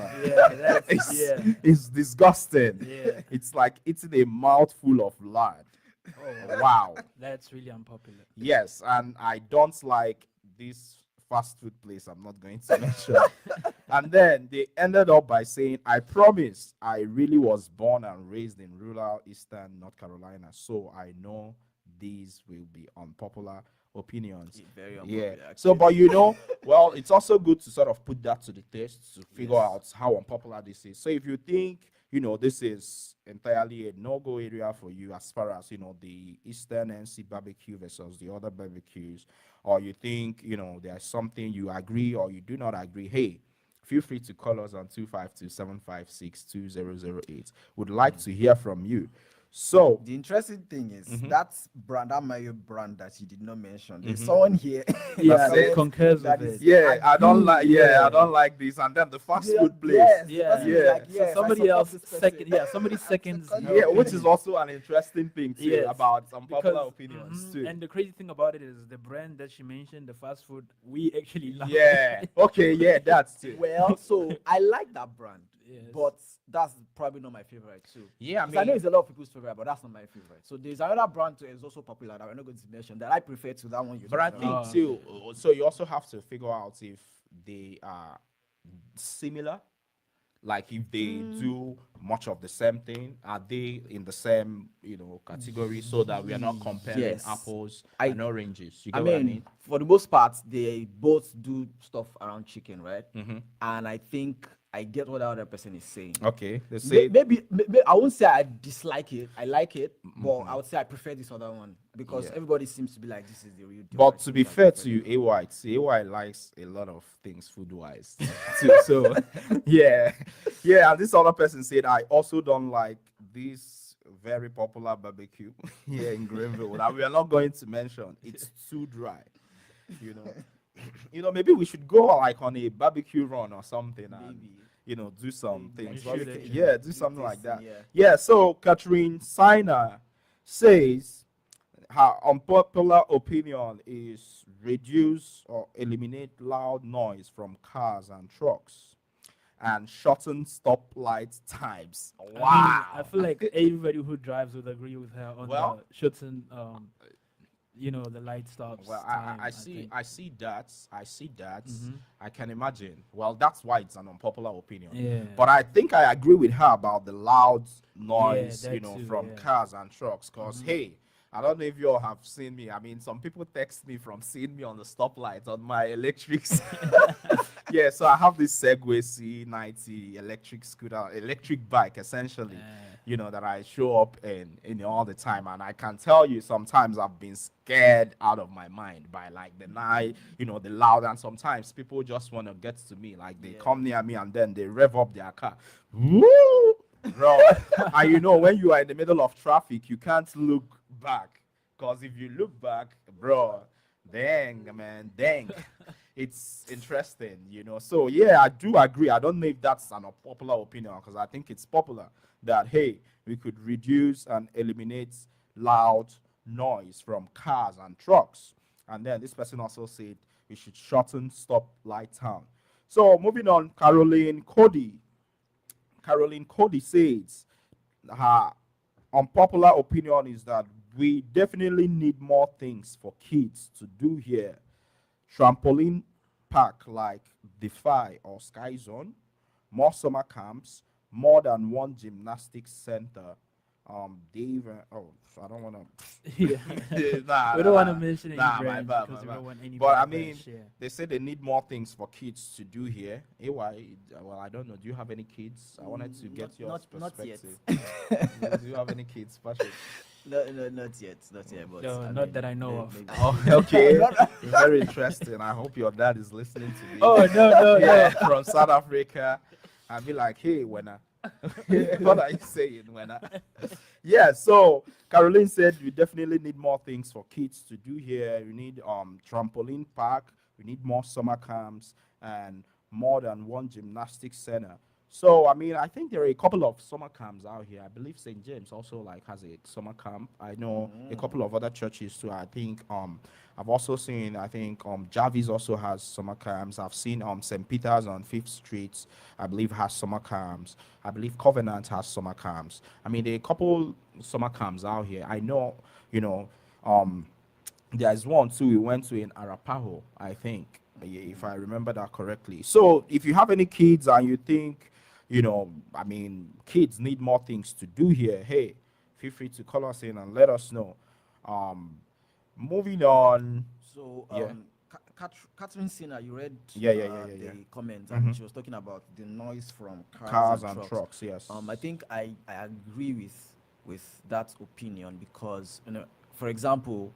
is disgusting. Yeah. It's like eating a mouthful of lard. Oh, Wow. that's really unpopular. Yes, and I don't like this fast food place I'm not going to mention. And then they ended up by saying, I promise I really was born and raised in rural Eastern North Carolina, so I know these will be unpopular opinions. Very unpopular, Yeah. So, actually. but well, it's also good to sort of put that to the test to figure out how unpopular this is. So if you think this is entirely a no-go area for you as far as, the Eastern NC barbecue versus the other barbecues, or you think, there's something you agree or you do not agree, hey, feel free to call us on 252-756-2008. Would like to hear from you. So The interesting thing is Mhm. that brand, that mayo brand that you did not mention. There's Mhm. someone here. Yeah, that that says concurs that with is it. yeah, I don't like agree. I don't like this. And then the fast Yeah, food place. yes, the Yeah. person is Yeah. like, So yes, I somebody support else this person. second, yeah, somebody seconds. second her Yeah, which is opinion. also an interesting thing too Yes, about unpopular because opinions mhm, too. and the crazy thing about it is the brand that she mentioned, the fast food, we actually love. Yeah. Okay. Yeah, that's it. Well, so I like that brand, Yes. but that's probably not my favorite too. Yeah, I 'Cause I know mean, it's a lot of people's favorite, but that's not my favorite. So there's another brand too is also popular that we're not going to mention that I prefer to that one. but I talking think about. Oh, too. So you also have to figure out if they are similar. Like if they do much of the same thing, are they in the same category, so that we are not comparing Yes. apples I- and oranges. You I get mean, what I mean? for the most part, they both do stuff around chicken, right? Mhm. And I think I get what the other person is saying. Okay. They say Maybe I won't say I dislike it. I like it, but I would say I prefer this other one because Yeah. everybody seems to be like, this is the real deal. But I to think be I fair prefer to you, this one. AY likes a lot of things food wise too. So yeah, yeah. And this other person said, I also don't like this very popular barbecue here in Greenville that we are not going to mention. It's too dry, you know. Maybe we should go like on a barbecue run or something, and Maybe. do some Maybe. things. We should actually. Yeah, do Do something like that. tasting, Yeah. So Catherine Siner says her unpopular opinion is reduce or eliminate loud noise from cars and trucks and shorten stoplight times. I mean, Wow. I feel like everybody who drives would agree with her on Well- the shorten, the light stops. Well, time, I see think. I see that. I see that. Mhm. I can imagine. Well, that's why it's an unpopular opinion. Yeah. But I think I agree with her about the loud noise, that too, from yeah. cars and trucks. Because hey, I don't know if you all have seen me. I mean, some people text me from seeing me on the stoplight on my electrics. Yeah, so I have this Segway C90 electric scooter, electric bike, essentially. That I show up in all the time, and I can tell you sometimes I've been scared out of my mind by like the night, the loud, and sometimes people just want to get to me, like they come near me and then they rev up their car. Woo! Bro, and when you are in the middle of traffic, you can't look back, because if you look back, bro, dang man, dang. It's interesting, So yeah, I do agree. I don't know if that's an unpopular opinion, because I think it's popular that hey, we could reduce and eliminate loud noise from cars and trucks. And then this person also said we should shorten stoplight time. So moving on, Caroline Cody says her unpopular opinion is that we definitely need more things for kids to do here. Trampoline park like Defy or Sky Zone, more summer camps, more than one gymnastics center. I don't want to. Yeah. Nah, We don't want to nah, mention any nah, my brands bad, because my we bad. don't want anybody. But I to mean, share. they say they need more things for kids to do here. AY, well, I don't know. Do you have any kids? I wanted to get your not yet. perspective. Do you have any kids, Patrick? No, not yet. But No, I not mean, that I know of. maybe. Oh, okay. Very interesting. I hope your dad is listening to me. Oh no, Yeah, from South Africa. I'd be like, hey, Wena. What are you saying, Wena? Yeah, so Caroline said we definitely need more things for kids to do here. We need trampoline park, we need more summer camps, and more than one gymnastics center. So I mean, I think there are a couple of summer camps out here. I believe St. James also like has a summer camp. I know a couple of other churches too. I think I've also seen, I think Jarvis also has summer camps. I've seen St. Peter's on 5th Street, I believe, has summer camps. I believe Covenant has summer camps. I mean, there are a couple summer camps out here. I know, there's one too we went to in Arapaho, I think, if I remember that correctly. So if you have any kids and you think, I mean, kids need more things to do here, hey, feel free to call us in and let us know. Moving on. So Yeah. Catherine Sinner, you read Yeah. the comments, and she was talking about the noise from Cars and and trucks. trucks, yes. I think I agree with that opinion because, for example,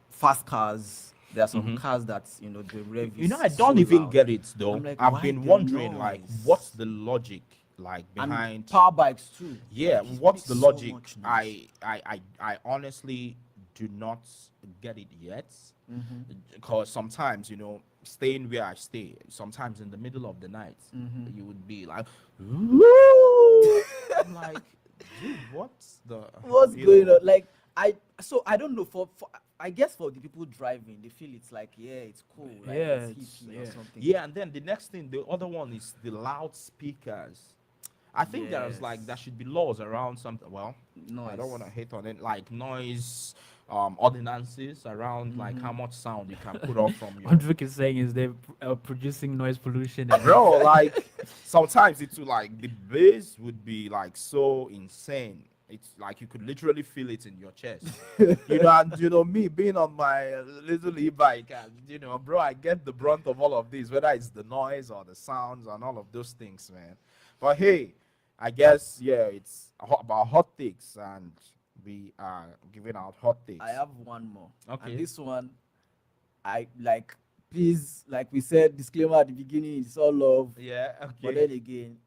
fast cars. There are some cars that the rev You know, is I don't so even loud. get it though. I'm like, I've why been the wondering, like, noise? what's the logic, like, And behind power bikes too. Yeah, Like, it what's makes the so logic? much noise. I honestly do not get it yet, Mhm. because sometimes, staying where I stay, sometimes in the middle of the night, Mhm. you would be like, "Woo!" I'm like, dude, what's What's you going know? on? Like I don't know for I guess for the people driving, they feel it's like it's cool, like Yeah, it's heaty or something. Yeah, and then the next thing, the other one is the loudspeakers. I think there's like there should be laws around something. Well, I don't want to Noise. hate on it, like noise ordinances around like how much sound you can put off from your What Vic is saying is they're producing noise pollution. And bro. Like sometimes it's like the bass would be like so insane. It's like you could literally feel it in your chest. And me being on my little e-bike, and bro, I get the brunt of all of this, whether it's the noise or the sounds and all of those things, man. But hey, I guess it's about hot takes, and we are giving out hot takes. I have one more. Okay. And this one, I like. Please, like we said, disclaimer at the beginning, it's all love. Yeah. But Okay. then again,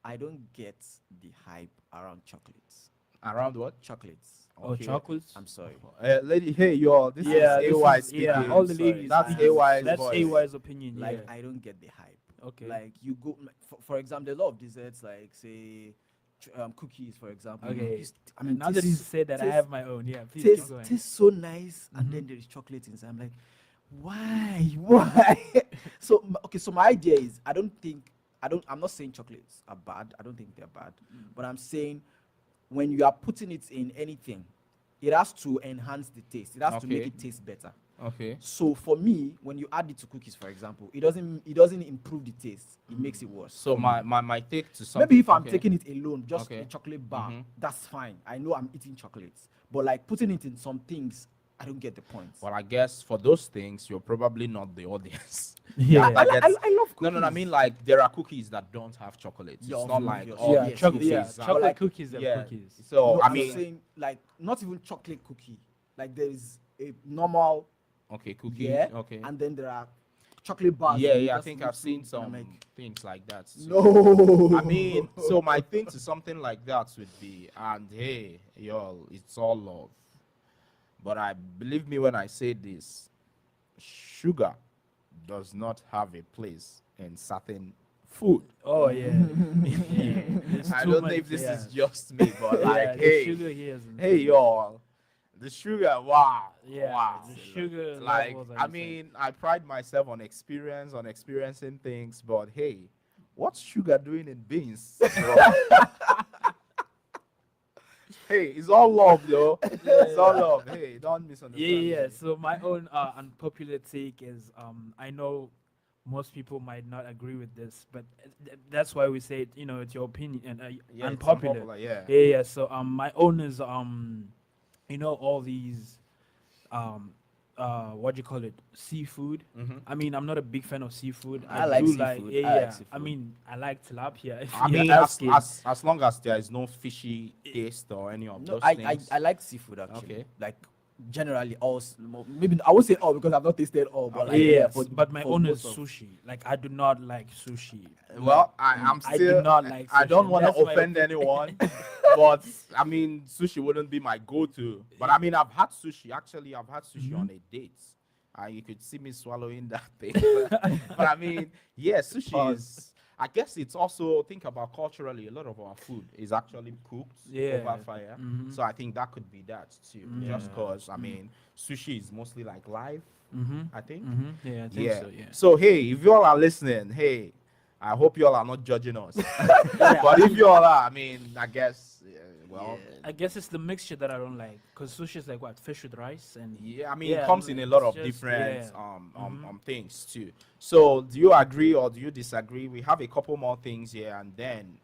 I don't get the hype around chocolates. Around what? Chocolates. Oh, chocolates. I'm sorry. Lady, hey, y'all. This Yeah, is this AY is- speaking. yeah, all the Sorry, ladies. That's I- AY's That's voice. AY's opinion. Like Yeah. I don't get the hype. Okay. Like you go, for example, there's a lot of desserts like say cookies, for example. Okay. Used- I mean, Now that you tastes- said that, I tastes- have my own. Yeah. Please keep tastes going. tastes so nice, and then there is chocolate inside. I'm like, why? So my idea is I'm not saying chocolates are bad. I don't think they're bad, but I'm saying when you are putting it in anything, it has to enhance the taste. It has to make Okay. it taste better. Okay. So for me, when you add it to cookies, for example, it doesn't improve the taste. It makes it worse. So for my me. take to something. Maybe if I'm okay. taking it alone, just Okay. a chocolate bar, Mhm. that's fine. I know I'm eating chocolates, but like putting it in some things, I don't get the point. Well, I guess for those things, you're probably not the audience. Yeah. I love cookies. No, I mean like there are cookies that don't have chocolates. Yeah, It's not like obvious. all Yeah, the chocolate- cookies yeah, have- chocolate like- cookies are yeah. cookies. So No, I I'm mean, saying like not even chocolate cookie. Like there is a normal okay, cookie. yeah, Okay. and then there are chocolate bars. Yeah, that you I just think mix I've seen in, and I'm some like, things like that. too. no. I mean, so my thing to something like that would be, and hey, y'all, it's all love. But I believe me when I say this, sugar does not have a place in certain food. Oh yeah. It's I too don't know much, if this yeah. is just me, but Yeah, like, the hey, sugar here is hey, insane. y'all, the sugar, wow, Yeah, wow. the sugar Like, levels are I insane. mean, I pride myself on experiencing things, but hey, what's sugar doing in beans, bro? Hey, it's all love, yo. It's all love. Hey, don't misunderstand. Yeah. me. So my own unpopular take is I know most people might not agree with this, but that's why we say it, it's your opinion and Yeah, it's unpopular. unpopular, yeah. Yeah. So my own is all these what do you call it, seafood. Mhm. I mean, I'm not a big fan of seafood. I like do seafood. I like yeah. I seafood. mean, I like tilapia. If I you're mean, asking. as long as there is no fishy taste or any of No, those I things. like seafood actually. Okay. Like generally all maybe I won't say all because I've not tasted all, but like yeah, for my for own is most of- sushi. Like I do not like sushi. Well, I'm I still. do not like I sushi, don't and want to that's my offend opinion. anyone, but I mean, sushi wouldn't be my go-to. But I mean, I've had sushi. Actually, I've had sushi on a date. You could see me swallowing that thing. But I mean, yeah, sushi is. I guess it's also think about culturally. A lot of our food is actually cooked Yeah. over fire. Mhm. So I think that could be that too. Yeah. Just because I mean, sushi is mostly like live. I think. Yeah, I think so. Yeah. So hey, if you all are listening, hey, I hope you all are not judging us. But if you all are, I mean, I guess, well, I guess it's the mixture that I don't like, because sushi is like what, fish with rice and yeah, I mean, yeah, it comes in a lot it's of just- different yeah. things too. So do you agree or do you disagree? We have a couple more things here, and then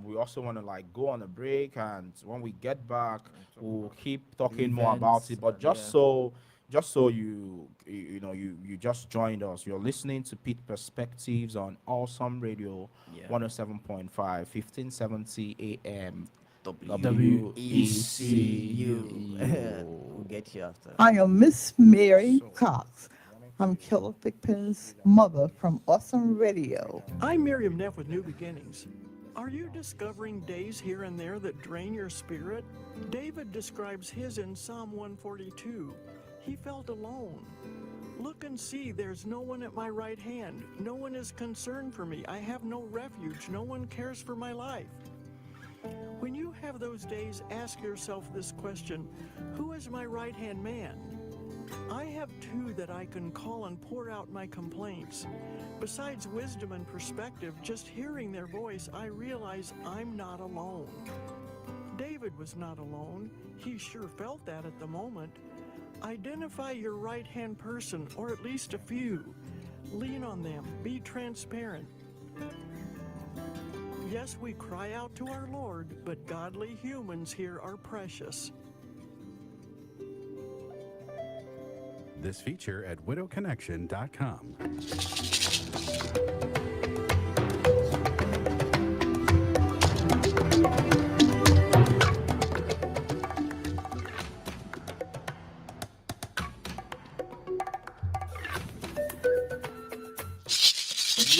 we also want to like go on a break, and when we get back, we'll keep talking more about Events, it. But just so you just joined us, you're listening to Pitt Perspectives on Awesome Radio, Yeah. 107.5, 1570 AM. WECU. WECU. We'll get you after. I am Miss Mary Cox. I'm Killer Thigpen's mother from Awesome Radio. I'm Miriam Neff with New Beginnings. Are you discovering days here and there that drain your spirit? David describes his in Psalm 142. He felt alone. Look and see, there's no one at my right hand. No one is concerned for me. I have no refuge. No one cares for my life. When you have those days, ask yourself this question: who is my right-hand man? I have two that I can call and pour out my complaints. Besides wisdom and perspective, just hearing their voice, I realize I'm not alone. David was not alone. He sure felt that at the moment. Identify your right-hand person, or at least a few. Lean on them. Be transparent. Yes, we cry out to our Lord, but godly humans here are precious. This feature at widowconnection.com.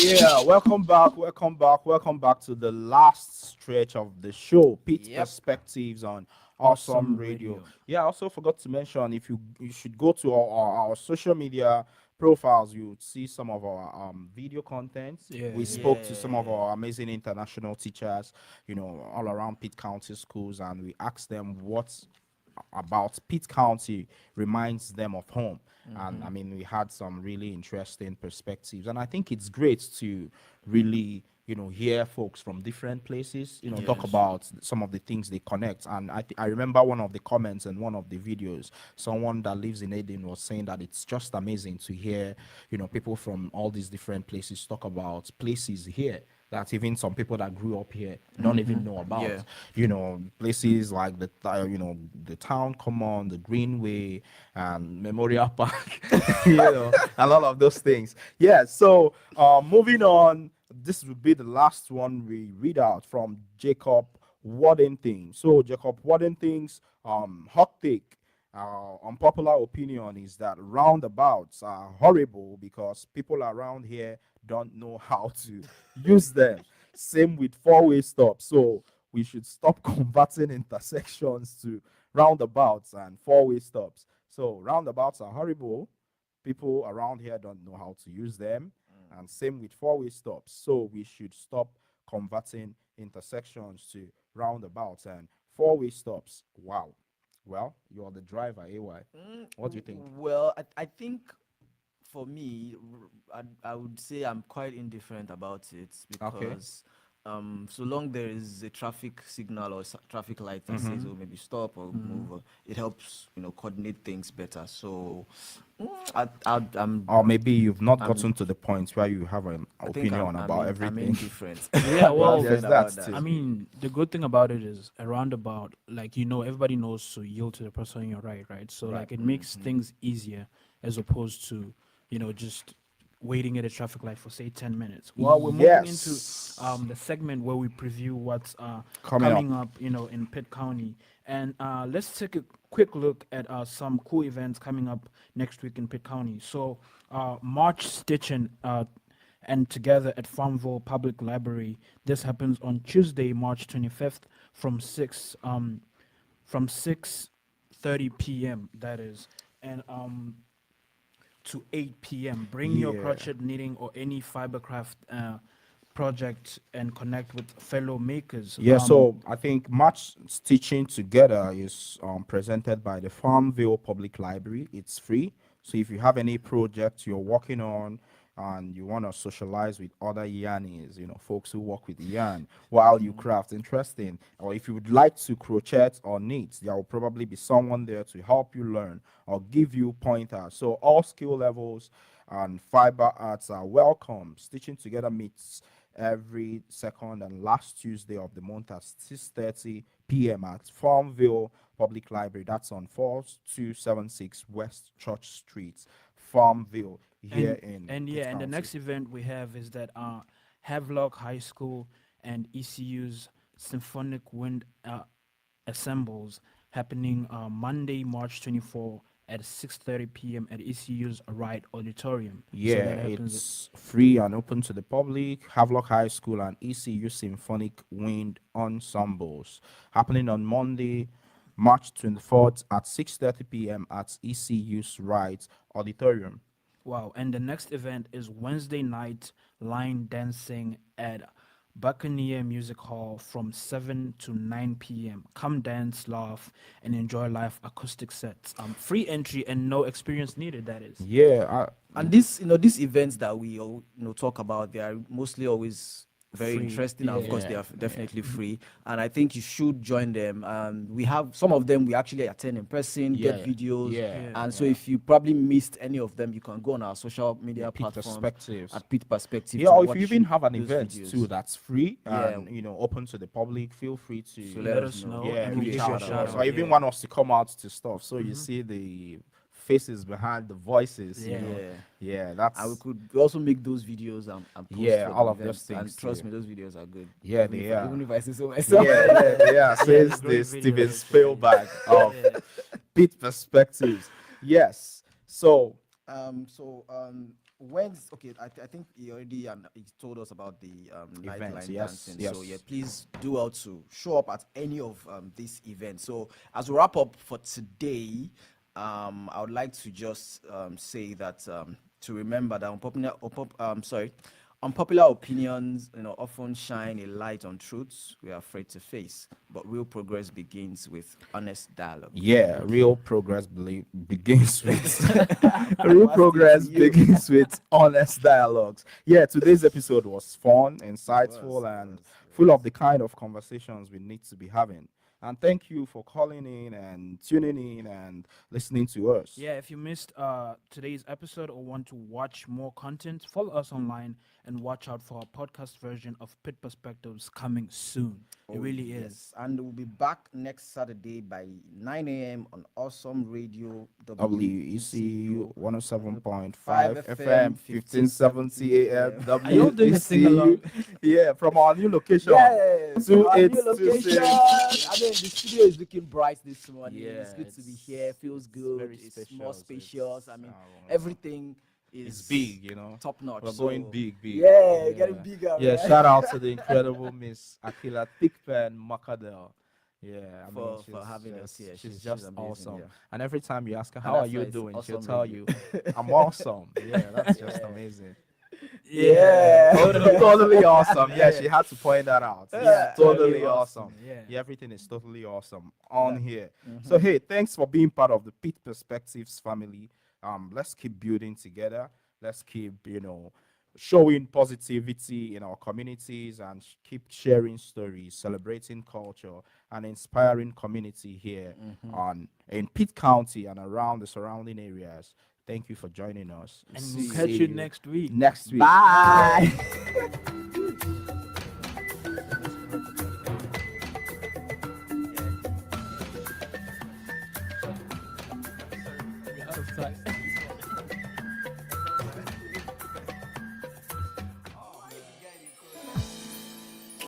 Yeah, welcome back to the last stretch of the show, Pitt Yep. Perspectives on Awesome Radio. Yeah, I also forgot to mention, if you should go to our social media profiles, you would see some of our video content. We spoke to some of our amazing international teachers, all around Pitt County schools, and we asked them what about Pitt County reminds them of home. And I mean, we had some really interesting perspectives, and I think it's great to really hear folks from different places talk about some of the things they connect. And I remember one of the comments in one of the videos, someone that lives in Eden was saying that it's just amazing to hear people from all these different places talk about places here that even some people that grew up here don't even know about. Places like the town common, the Greenway, and Memorial Park, and all of those things. Yeah. So moving on, this will be the last one we read out from Jacob Waddington. So Jacob Waddington's hot take. Unpopular opinion is that roundabouts are horrible because people around here don't know how to use them. Same with four-way stops. So we should stop converting intersections to roundabouts and four-way stops. So roundabouts are horrible. People around here don't know how to use them. And same with four-way stops. So we should stop converting intersections to roundabouts and four-way stops. Wow. Well, you're the driver, AY. What do you think? Well, I think for me, I would say I'm quite indifferent about it because so long there is a traffic signal or traffic light that says, oh, maybe stop or move, it helps, coordinate things better. So I'm Or maybe you've not gotten to the point where you have an opinion about everything. I'm indifferent. Yeah, well, there's that too. I mean, the good thing about it is a roundabout, like, everybody knows to yield to the person on your right? So, like, it makes things easier as opposed to, just waiting at a traffic light for, say, 10 minutes. Well, we're moving into the segment where we preview what's coming up, in Pitt County. And let's take a quick look at some cool events coming up next week in Pitt County. So, March Stitching and Together at Farmville Public Library. This happens on Tuesday, March 25th from 6:30 p.m. That is, and to 8 p.m. Bring your crochet knitting or any fibercraft project and connect with fellow makers. So I think March Stitching Together is presented by the Farmville Public Library. It's free. So if you have any project you're working on and you want to socialize with other yarnies, folks who work with yarn while you craft, interesting. Or if you would like to crochet or knit, there will probably be someone there to help you learn or give you pointers. So all skill levels and fiber arts are welcome. Stitching Together meets every second and last Tuesday of the month at 6:30 p.m. at Farmville Public Library. That's on 4276 West Church Street, Farmville, here in and Pitt yeah, and the County. next event we have is that Havelock High School and ECU's Symphonic Wind assembles happening Monday, March 24 at 6:30 p.m. at ECU's Wright Auditorium. So Yeah, that happens. it's free and open to the public. Havelock High School and ECU Symphonic Wind Ensembles happening on Monday, March 24th at 6:30 p.m. at ECU's Wright Auditorium. Wow, and the next event is Wednesday night line dancing at Buccaneer Music Hall from 7 to 9 p.m. Come dance, laugh, and enjoy live acoustic sets. Free entry and no experience needed, that is. Yeah, And this, these events that we all, talk about, they are mostly always very Free, interesting. And of course, yeah. they are definitely free. And I think you should join them. We have some of them we actually attend in person, get Yeah, videos. yeah, And so if you probably missed any of them, you can go on our social media Pitt platforms Perspectives. at Pitt Perspectives. Yeah, to or if watch you even have an those event videos. too that's free Yeah. and open to the public, feel free to So let us know, yeah, and we'll reach give you a out to shout us. out, Or even yeah. want us to come out to stuff. So you see the faces behind the voices. Yeah. Yeah, that's And we could also make those videos and post Yeah, for all the of those events. And things trust too. me, those videos are good. Yeah, Even they if I- are. Even if I say so myself. yeah, says great the Steven videos. Spielberg of Yeah. Pitt Perspectives. Yes. So Okay, I think he already he told us about the night Events, line yes, dancing. So yes. yeah, please do well to show up at any of these events. So as we wrap up for today, I would like to just say that to remember that unpopular opinions, often shine a light on truths we are afraid to face. But real progress begins with honest dialogue. yeah, real progress begins with real progress begins with honest dialogues. Yeah, today's episode was fun, insightful, and full of the kind of conversations we need to be having. And thank you for calling in and tuning in and listening to us. Yeah, if you missed today's episode or want to watch more content, follow us online and watch out for our podcast version of Pitt Perspectives coming soon. It really is. And we'll be back next Saturday by 9 a.m. on Awesome Radio WECU 107.5 FM, FM, 1570 AM. Are you all doing the sing-along? Yeah, from our new location. Yes, our new 2826. location. I mean, the studio is looking bright this morning. Yeah, It's good to be it's- here. Feels good. very It's spacious. more spacious. I It's, mean, everything is It's big, top notch. We're So, going big. Yeah, getting bigger. Yeah, right? shout out to the incredible Miss Akila Thickpen Makadel. Yeah, I mean, For she's having us just- here. She's She's just amazing, awesome. yeah. And every time you ask her, And how are that's you why it's doing? She'll Awesome tell Radio. you, I'm awesome. Yeah, that's just Yeah. amazing. Yeah. Totally awesome. Yeah, she had to point that out. Yeah. Totally Totally awesome. awesome, yeah. Yeah, everything is totally awesome on here. So hey, thanks for being part of the Pitt Perspectives family. Let's keep building together. Let's keep, showing positivity in our communities and keep sharing stories, celebrating culture, and inspiring community here in Pitt County and around the surrounding areas. Thank you for joining us. And See we'll catch you next week. Next week. Bye. We're out of time.